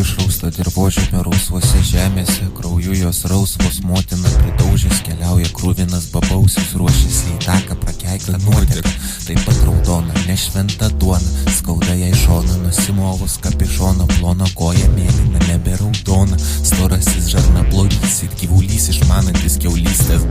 išrausta dirvožemio rausvose žemėse, krauju jos rausvos motina pridaužęs keliauja kruvinas babausis, ruošiasi į taką prakeiktą nuotėką, taip pat raudona, nešventa duona, skauda jai šoną, nusimovus kapišoną, plona koja mėlyna, nebe raudona, storasis žarnablodys, it gyvulys išmanantis kiaulystės,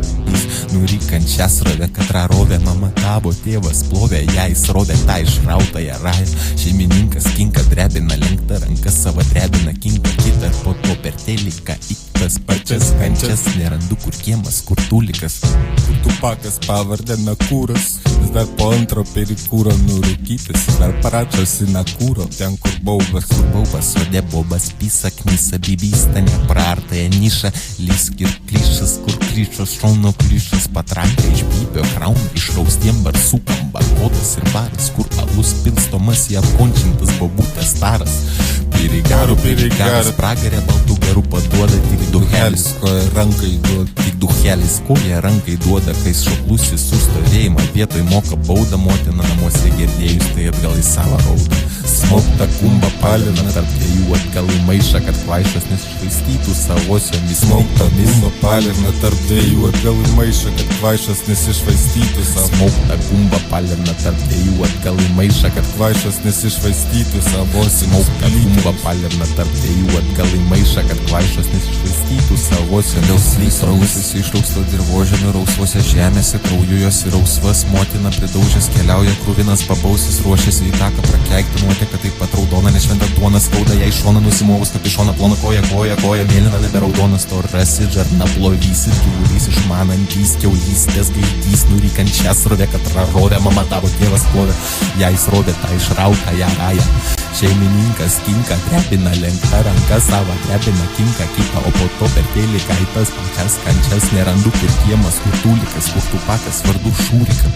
nurykančią srovę, kad rarovė mama tavo tėvas plovė, ją įsrovė tą išrautąją rają, šeimininkas kinka drebina, lenkta ranka savo drebina, kinka kitą ir po to per teliką į tas pačias kančias, nerandu kur kiemas, kur tulikas, kur tupakas pavardė Nakūras, vis dar po antro perikūro nurūkytis, dar paračiausi Nakūro, ten kur baubas, sode bobas, pisa, knisa, bibysta, neprartąją nišą, lysk ir klišas, kur klišas, šauno klišas, patranka iš bybio, krauna, išraustiem barsukam, barkodas ir baras, kur alus pilstomas, ją končintas bobutės taras, pirigaras, pragarė baltų garų paduoda, tik duhelis, koja rankai duoda, tik duhelis, koja rankai duoda, kai šoklusis sustovėjimą vietoj moka baudą, motina namuose girdėjus, tai atgal į savo raudą. Smaugta kumba palina tarp dviejų atgal į maišą, kad kvaišas nesišvaistytų savosiomis Smaugta kumba palina tarp dviejų atgal į maišą, kad kvaišas nesišvaistytų Smaugta kumba palina tarp dviejų atgal į maišą, kad kvaišas nesišvaistytų savosiomis Smaugta kumba palina tarp dviejų atgal į maišą, kad kvaišas nesišvaistytų savosiomis Lys rausis išrausta dirvožemio rausvose žemėse, krauju jos ir rausvas, motina pridaužęs keliauja kruvinas babausis, ruošiasi į taką prakeikti nuotėką, taip pat raudona, nešventa duona, skauda jai šoną, nusimovus kapišoną, plona koja mėlyna, nebe raudonas, storasis žarnaplovys ir gyvulys išmanantys kiaulystės gaidys, nurykančią srovę, kad rarovė mama tavo tėvas plovė, ją įsrovė tą išrautąją rają. Šeimininkas kinka, drebina, lenkta ranka savo, drebina, kinka kitą, o po to per teliką į tas pačias kančias, nerandu kur kiemas, kur tulikas, kur tupakas, vardu šūrika,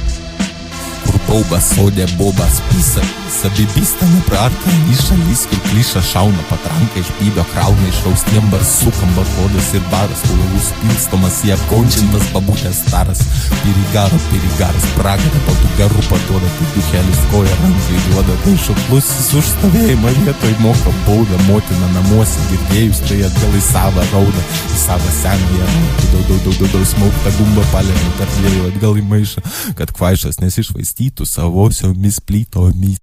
kur baubas, sode bobas, pisa, sabibista, neprarta, niša, lys, kur kliša, šauna, patranka iš bybio, krauna, išraustiem barsukam, barkodas ir baras, kulavus pilstomas, jie apkončintas babutės taras, pirigaras, pragarė, baltų garų paduoda, tik duhelis koja rankai duoda, tai šoklusis užstovėjimą vietoj moka baudą, motina namuose girdėjus, tai atgal į savo raudą, į savo senąją raudą, smaugta gumba palėmė tarp dviejų atgal į maišą, kad kvaišas nesišvaistytų savosiomis plytomis.